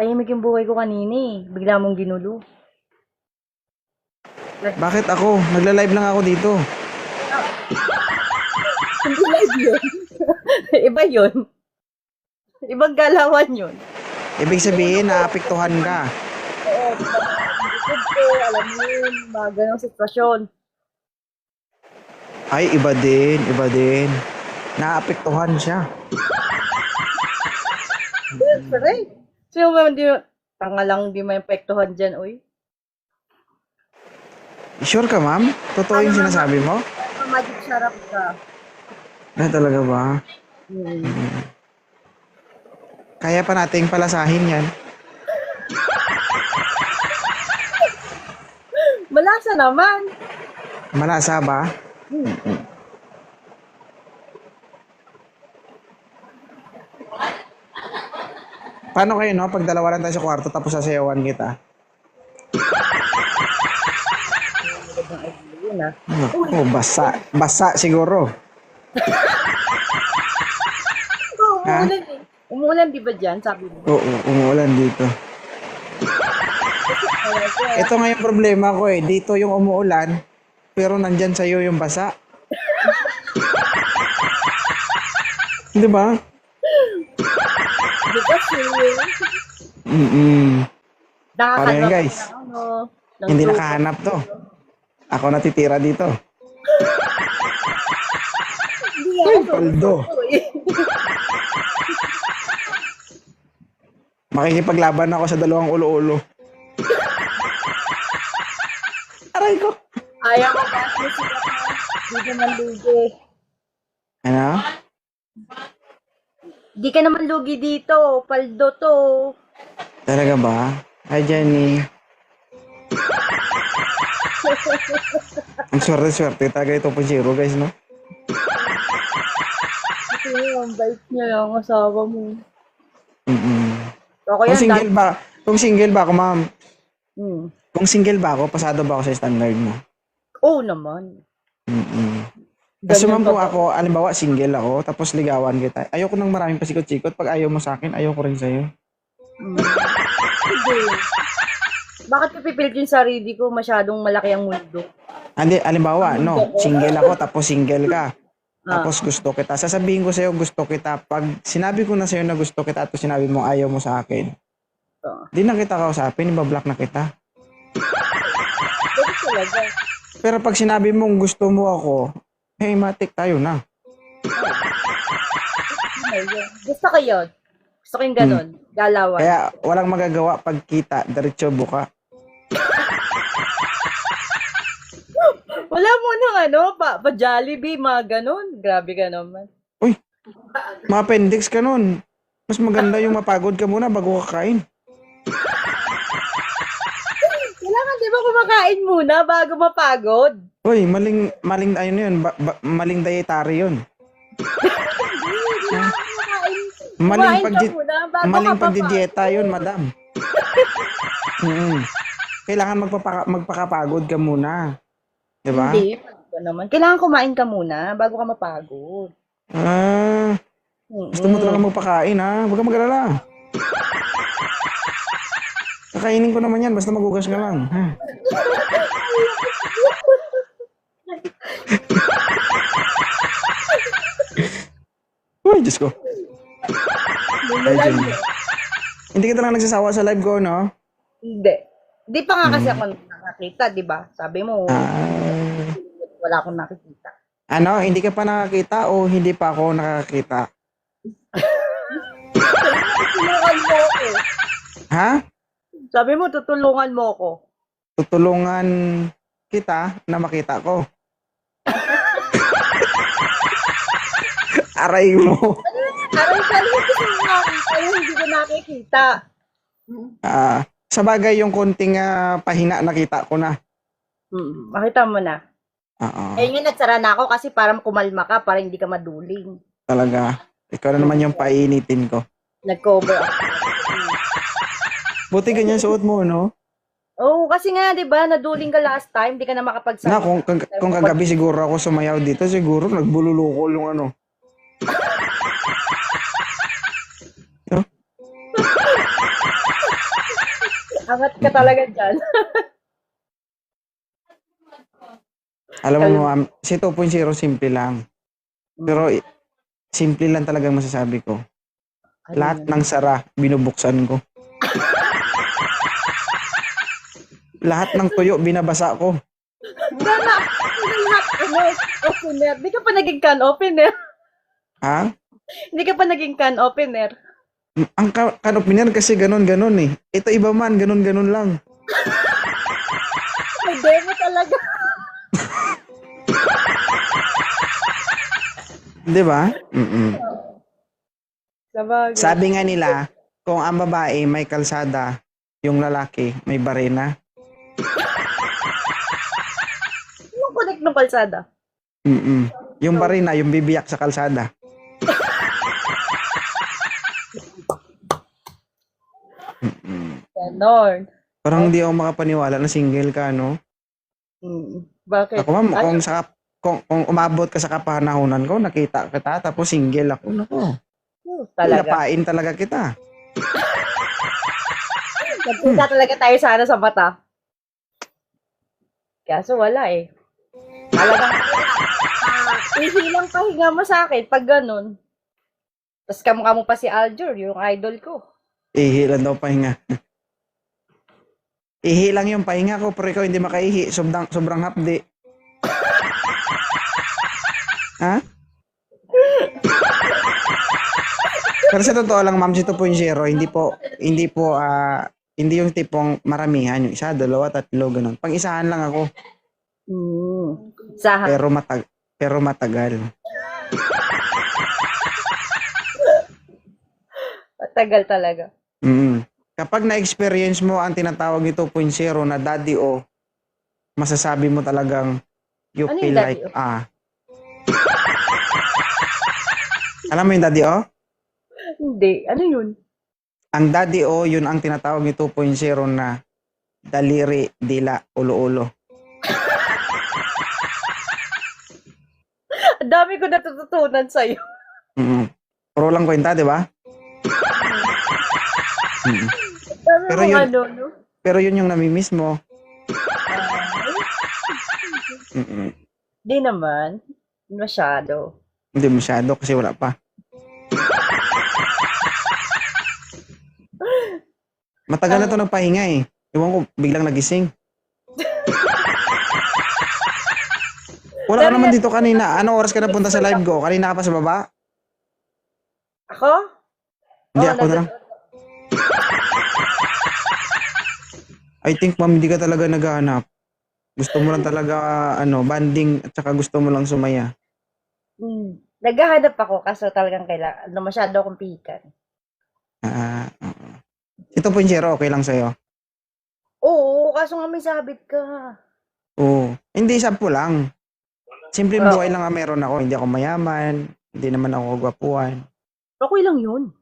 Tahimik yung buhay ko kanina eh. Bigla mong ginulo. Bakit ako? Nagla-live lang ako dito. Hindi live yun. Iba yun. Ibang galawan yun. Ibig sabihin, naapektuhan ka. Oo, likod ko, alam mo yun, mga ganong sitwasyon. Ay, iba din, iba din. Naapektuhan siya. Siyempre. Sino ba hindi, tanga lang di may epektuhan dyan, uy. Sure ka, ma'am? Totoo yung sinasabi mo? Magic sarap ka. Talaga ba? Kaya pa nating palasahin yan. Malasa naman. Malasa ba? Paano kayo, no? Pag dalawa lang tayo sa kwarto tapos sasayawan kita. Yun ah. Oh, basa. Basa siguro. Oo, umuulan eh. Umuulan di ba dyan, sabi mo? Oo, umuulan dito. Ito nga yung problema ko eh. Dito yung umuulan, pero nandyan sa'yo yung basa. Di ba? Di ba sure? Paano yan, guys? Hindi nakahanap to. Ako natitira dito. Hindi Ay, paldo. Makikipaglaban ako sa dalawang ulo-ulo. Aray ko. Ayaw mo ba sila di ka naman lugi. Ano? Di ka naman lugi dito. Paldo to. Talaga ba? Ay, Jenny. Ang swerte-swerte talaga ito po zero, guys, no? Ito yung bait niya yung asawa mo. Ako Kung yan, single ba, ako, ma'am, Hmm. kung single ba ako, pasado ba ako sa standard mo? Oo naman. Kasi Ganyan ma'am, ka kung ba? ako, alimbawa, single ako, tapos ligawan kita, ayoko nang maraming pasikot-sikot. Pag ayaw mo sa akin, ayoko rin sa'yo. Hindi. Bakit ko pipilit yung sarili ko? Masyadong malaki ang mundo. Hindi, alimbawa, no, single ako, tapos single ka. Ah. Tapos gusto kita. Sasabihin ko sa'yo, gusto kita. Pag sinabi ko na sa'yo na gusto kita at sinabi mo ayaw mo sa akin, di na kita kausapin, ibablock na kita. Bakit talaga? Pero pag sinabi mong gusto mo ako, hey, matik tayo na. Gusto ko yun. Gusto ko yung ganun. Galawan. Kaya walang magagawa pag kita, diretso buka. Wala mo nang ano, pa Jollibee, mga ganun. Grabe ka naman. Uy, ma-appendix ka nun. Mas maganda yung mapagod ka muna bago kakain. Kailangan di ba kumakain muna bago mapagod? Uy, maling ayun yun. Maling dietary yun. Maling pagdidieta yun, madam. Kailangan magpakapagod ka muna. Diba? Hindi, pagod naman. Kailangan kumain ka muna bago ka mapagod. Gusto mo talaga magpakain, ha? Huwag ka mag-alala. Kakainin ko naman yan, basta magugas ka lang. Ha? Uy, Diyos ko. Ay, Jenny. Hindi ka talaga nagsasawa sa live ko, no? Hindi. Di pa nga kasi ako nakakita, di ba? Sabi mo, wala akong nakikita. Ano, hindi ka pa nakakita o hindi pa ako nakakita? Tutulungan mo ako. Ha? Sabi mo, tutulungan mo ako. Tutulungan kita na makita ko. Aray mo. Aray ka rin kasi nakakita yung hindi ko nakikita. Sa bagay yung konting pahina nakita ko na. Makita mo na. Oo. Eh yun, nagsara na ako kasi para kumalma ka, para hindi ka maduling. Talaga. Ikaw na naman yung painitin ko. Nag-cover ako. Buti ganyan suot mo, no? Oo, kasi nga, di ba, naduling ka last time, di ka na makapagsabi. Na, kung kagabi siguro ako sumayaw dito, siguro nagbululukol yung ano. No? Angat ka talaga dyan. Alam mo, ma'am, si 2.0 simple lang. Pero simple lang talagang masasabi ko. Ano Lahat yun? ng sara, binubuksan ko. Lahat ng tuyo, binabasa ko. Gana, lahat, opener. Di ka pa naging can opener. Ha? Hindi ka pa naging can opener. Ang kanopiner kasi ganun-ganun eh. Ito iba man, ganun-ganun lang. May demo talaga. Di ba? Sabagay. Sabi nga nila, kung ang babae may kalsada, yung lalaki may barena. Anong connect ng kalsada? Yung barena, yung bibiyak sa kalsada. Ganon. Parang hindi ako makapaniwala na single ka, no? Bakit? Ako ma'am, kung umabot ka sa kapanahunan ko, nakita kita, tapos single ako, nako. Talaga. Lapain talaga kita. Nagkita talaga tayo sana sa mata. Kaso wala eh. Talagang ihilang pahinga mo sa akin pag ganun. Tapos kamukha mo pa si Aljur, yung idol ko. Ihi lang daw pahinga. Ihi lang yung pahinga ko, pero ikaw hindi makaihi. Sobrang hapdi. Ha? Pero sa totoo lang, ma'am, si 2.0, hindi yung tipong maramihan. Yung isa, dalawa, tatlo, ganun. Pang-isahan lang ako. Saha. Pero matagal. Matagal talaga. Kapag na-experience mo ang tinatawag ni 2.0 na daddy o, masasabi mo talagang you Ano feel yung like, daddy Alam mo yung daddy o? Hindi. Ano yun? Ang daddy o, yun ang tinatawag ni 2.0 na daliri, dila, ulo-ulo. Ang dami ko natututunan sa'yo. Puro lang kwenta, di ba? Pero yun, pero yun yung namimiss mo. Di naman. Masyado. Hindi masyado kasi wala pa. Matagal na to nagpahinga eh. Iwan ko, biglang nagising. Wala ka naman dito kanina. Anong oras ka napunta sa live ko? Kanina ka pa sa baba? Ako? Hindi, ako na lang. I think, ma'am, hindi ka talaga naghahanap. Gusto mo lang talaga, banding at saka gusto mo lang sumaya. Naghahanap ako kaso talagang kailangan. Masyado akong pikan. Ito po yung zero, okay lang sa'yo? Oo, kaso nga may sabit ka. Oo. Hindi, sample lang. Simpleng buhay lang nga meron ako. Hindi ako mayaman. Hindi naman ako gwapuan. Okay lang yun.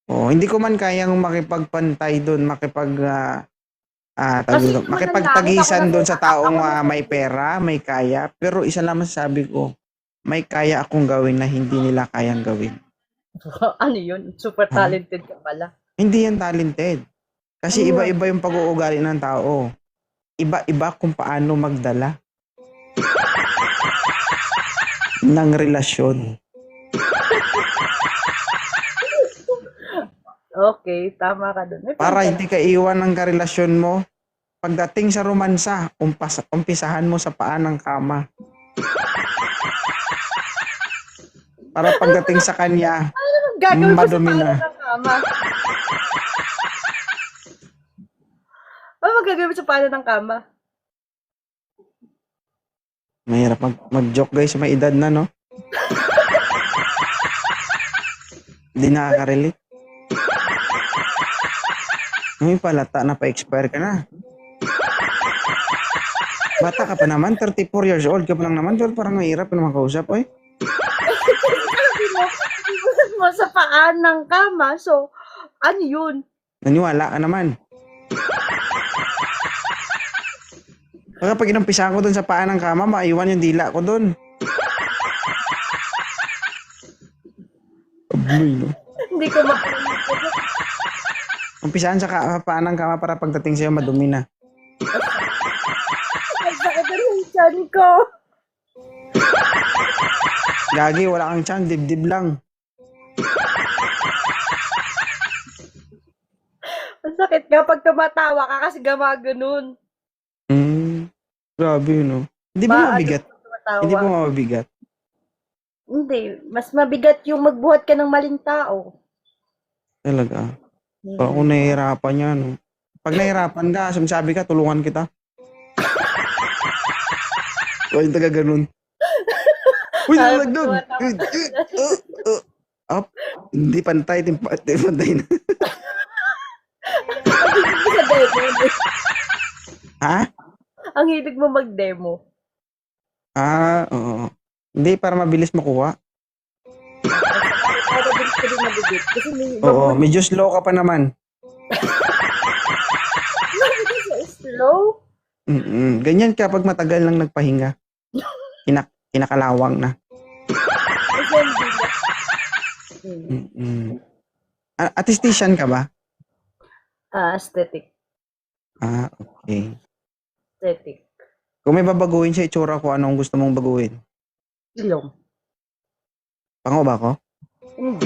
Oo, hindi ko man kayang makipagpantay doon, makipagtagisan doon sa taong may pera, may kaya. Pero isa lang masasabi ko, may kaya akong gawin na hindi nila kayang gawin. Ano yun? Super talented ka pala. Hindi yan talented. Kasi iba-iba yung pag-uugali ng tao. Iba-iba kung paano magdala ng relasyon. Okay, tama ka dun. Para hindi ka iwan ng karelasyon mo, pagdating sa romansa, umpisahan mo sa paa ng kama. Para pagdating sa kanya, madumi na. Ano magagawin sa pala ng kama? Mahirap mag-joke guys, may edad na, no? Hindi nakaka-relate. Ngayon palata na pa-expire ka na. Bata ka pa naman, 34 years old ka pa lang naman. Parang mahirap naman kausap, oy. Mo sa paan ng kama, so, ano yun? Naniwala ka naman. Kapag inampisa ko dun sa paan ng kama, maiwan yung dila ko dun. Abloy, no? Hindi ko Umpisahan sa paan ng kama para pagdating sa'yo madumi na. Ay, sakit na yung tiyan ko. Gagi, wala kang tiyan, dibdib lang. Ang sakit nga pag tumatawa ka kasi gumaganon. Grabe yun, no? Hindi ba mabigat? Pag tumatawa. Hindi ba mabigat? Hindi. Mas mabigat yung magbuhat ka ng maling tao. Talaga. Parang kung nahihirapan niya, no? Pag nahihirapan ka, sumasabi ka, tulungan kita. O yung taga ganun. Uy, nalagdag! Up. Hindi pantay, pantay na. Ha? Ang hilig mo mag-demo. Oo. Hindi, para mabilis makuha. Para din ko din mabigit. Kasi may Oo, medyo slow ka pa naman. slow. Ganyan ka pag matagal lang nagpahinga. Kinakalawang na. Kasi hindi na. Artistician ka ba? Aesthetic. Okay. Aesthetic. Kung may babaguhin sa itsura ko, anong gusto mong baguhin? Ilong. Pango ba ako? Hindi.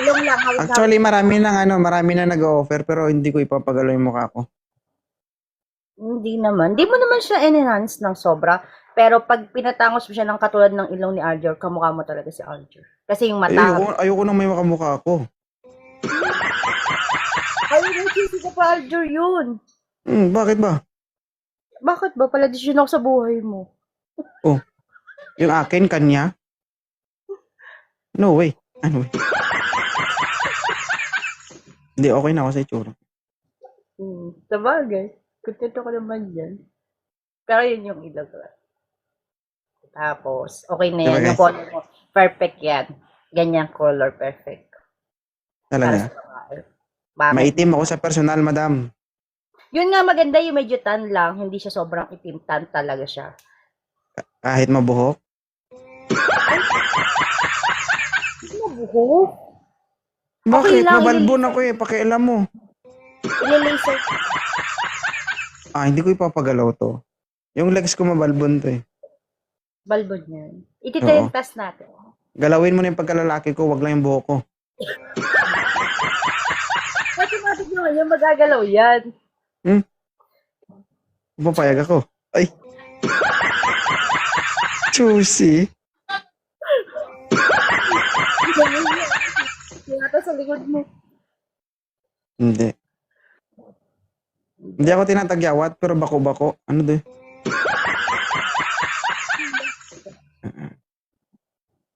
Ilong lang. Actually, marami na nag-offer pero hindi ko ipapagalaw yung mukha ko. Hindi naman. Hindi mo naman siya enhance ng sobra. Pero pag pinatangos mo siya ng katulad ng ilong ni Aljur, kamukha mo talaga si Aljur. Kasi yung mata. Ayoko na may makamukha ako. Ayun, kasi ka pa Aljur yun. Bakit ba? Bakit ba? Pala-desisyon ako sa buhay mo. Oh, yung akin, kanya? No way. Ano way? Hindi, okay na ako sa itsura. Sabagay. Contento ko naman yan. Pero yun yung ilog. Tapos, okay na yan. Diba, Yung color mo, perfect yan. Ganyan color, perfect. Talaga. Bakit? Maitim ako sa personal, madam. Yun nga maganda yung medyo tan lang. Hindi siya sobrang itim. Tan talaga siya. Kahit mabuhok. Hindi mabuhok. Bakit? lang, Mabalbon ako eh. Pakialam mo. Ile-laser. Hindi ko ipapagalaw to. Yung legs ko mabalbon to eh. Balbon yan. Iti-test natin. Galawin mo na yung pagkalalaki ko, wag lang yung buhok ko. Automatic naman yung magagalaw yan. Papayag ako. Ay. Juicy. Yata sa likod mo. Hindi. Hindi ako tinatagyawat, pero bako-bako. Ano doon?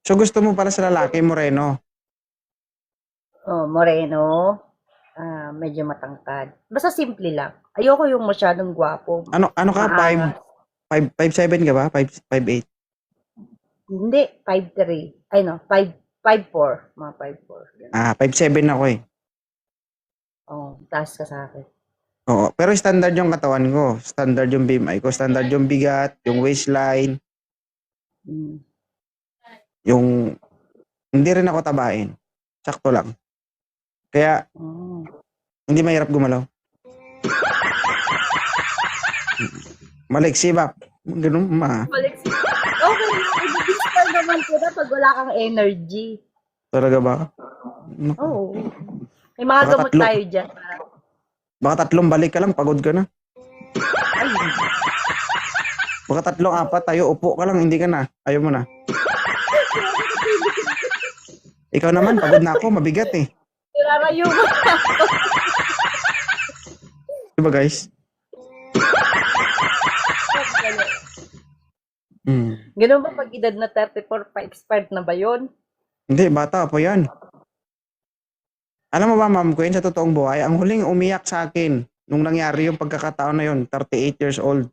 So gusto mo para sa lalaki, moreno? Oh, moreno. Medyo matangkad. Basta simple lang. Ayoko yung masyadong gwapo. Ano ka? 5'7" ka ba? 5'8"? Hindi, 5'3". Ay no, 5'4". Mga 5'4". 5'7" ako eh. Oh, taas ka sa akin. Oo, pero standard yung katawan ko. Standard yung BMI ko. Standard yung bigat, yung waistline, yung... Hindi rin ako tabain. Sakto lang. Kaya, hindi mahirap gumalaw. Maliksi ba? Ganun ma. Maliksi. Okay, i-discard naman ko na pag wala kang energy. Talaga ba? Oo. May mga gamot tayo dyan. Baka 3 balik ka lang, pagod ka na. Ay, Baka 3, 4 tayo, upo ka lang, hindi ka na. Ayaw mo na. Ikaw naman, pagod na ako, mabigat eh. nilarayo mo. Diba guys? Ganun ba pag edad na 34 pa expired na ba yun? Hindi, bata pa yan. Alam mo ba, Ma'am Queen, sa totoong buhay, ang huling umiyak sa akin nung nangyari yung pagkakataon na yun, 38 years old.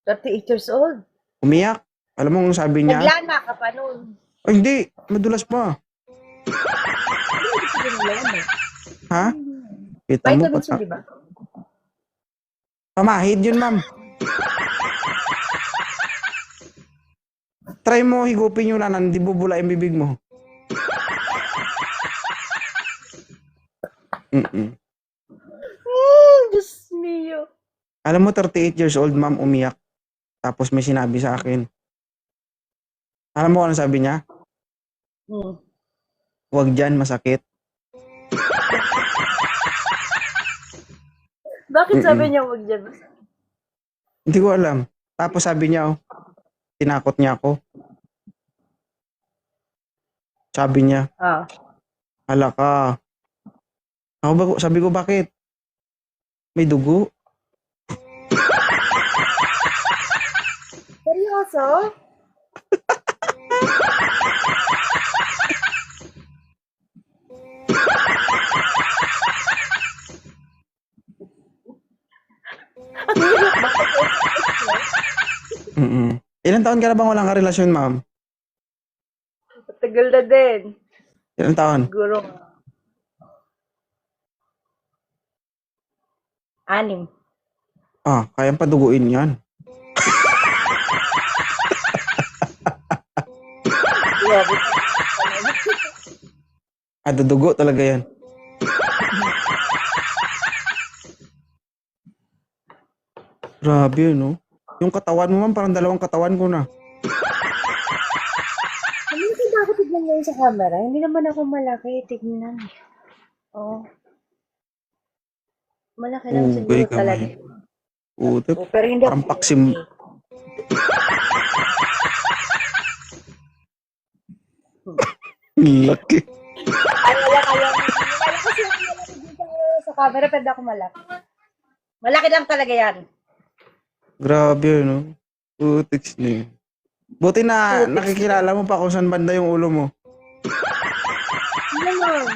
38 years old? Umiyak. Alam mo kung sabi niya? Naglana ka pa nun. Ay, hindi. Madulas pa. Ha? Kita mo Vitamins yun, pa. di ba? Pamahid yun, ma'am. Try mo higupin yung lanan, di bubula yung bibig mo. Mm-mm. Diyos mio. Alam mo, 38 years old, ma'am, umiyak. Tapos may sinabi sa akin. Alam mo kung ano sabi niya? Hmm. Huwag dyan, masakit. Bakit sabi Mm-mm. niya wag dyan? Hindi ko alam. Tapos sabi niya, tinakot niya ako. Sabi niya, Ah. hala ka. Sabi ko, bakit? May dugo? Seryoso? Mm-mm. Ilan taon ka na bang walang karelasyon, ma'am? Tagal na din. Ilan taon? Siguro. 6. Kayang paduguin yan. Grabe. Dudugo talaga yan. Grabe, no? Yung katawan mo, ma'am, parang 2 katawan ko na. Hindi ba ako tignan ngayon sa camera? Hindi naman ako malaki. Tignan. Oh. Malaki lang siguro Ugay talaga. kamay. Utep. Oh, pero hindi Parang ako paksim. Laki. Ay, wala kayo. Wala kasi ako malaki dito sa camera, pero ako malaki. Malaki lang talaga yan. Grabe, no? Utiks niya. Buti na nakikilala mo pa kung saan banda yung ulo mo. Ano naman?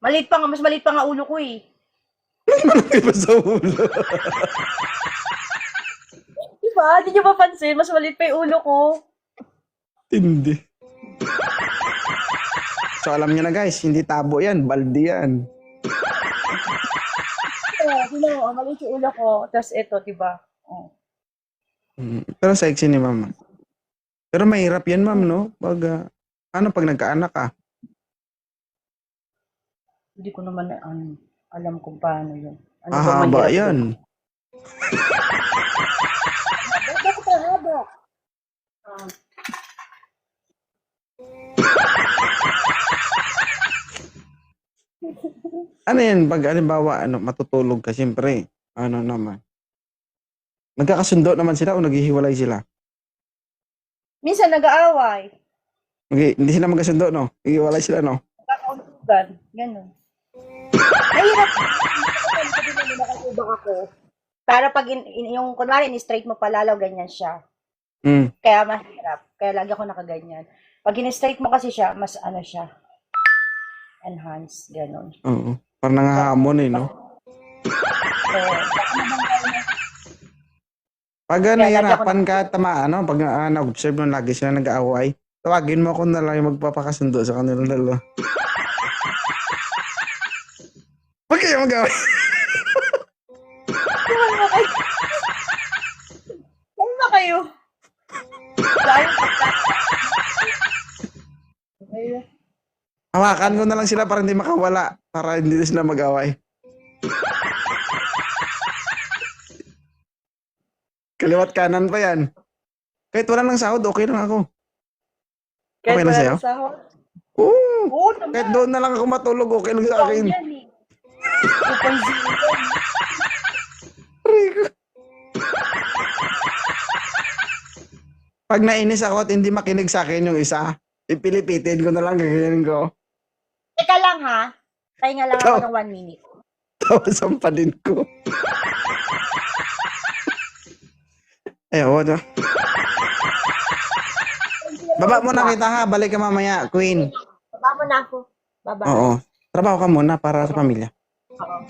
Maliit pa nga, mas maliit pa nga ulo ko eh. Malaki pa sa ulo. Diba? Hindi nyo mapansin? Mas maliit pa yung ulo ko. Hindi. So alam niyo na guys, hindi tabo yan, baldi yan. Ito, maliit yung ulo ko. Tapos ito, diba? Oh. Pero sexy ni mama. Pero mahirap yan, ma'am, no? Pag nagkaanak ka? Hindi ko naman alam kung paano yun. Ano ba Haba mahirap yan. doon? Bakit ang haba? Ano yan, pag halimbawa, matutulog ka, siyempre, ano naman. Nagkakasundo naman sila o naghihiwalay sila? Minsan nag-aaway. Hindi sila magkasundo, no? Naghihiwalay sila, no? Nagkakauntugan. Ganun. Mahirap. Nakakubak ako. Para pag yung kunwari, in-straight mo palalaw, ganyan siya. Kaya mahirap. Kaya lagi ako nakaganyan. Pag in-straight mo kasi siya, mas ano siya. Enhance. Ganun. Oo. Parang nangahamon eh, no? Pag nahihirapan ka, pag na-observe mo lagi sila nag-aaway, tawagin mo ako na lang yung magpapakasundo sa kanilang dalawa. Huwag kayo mag-aaway. Ano ba kayo? Hawakan ko na lang sila para hindi makawala. Para hindi sila mag-aaway. Kaliwat kanan pa yan. Kahit wala nang sahod, okay lang ako. Kahit Okay na wala sa'yo? ng sahod? Oo. Oo naman. Kahit doon na lang ako matulog, okay lang sa akin. Yan eh. 2.0. Pag nainis ako at hindi makinig sa akin yung isa, ipilipitin ko na lang, gaganin ko. Teka lang ha. Pahinga lang ako ng 1 minute. Tawasan pa din ko. Ayaw, no? Baba mo na kita ha, balik ka mamaya, Queen. Baba mo na ako. Baba. Oo. Trabaho ka muna para sa pamilya. Oo.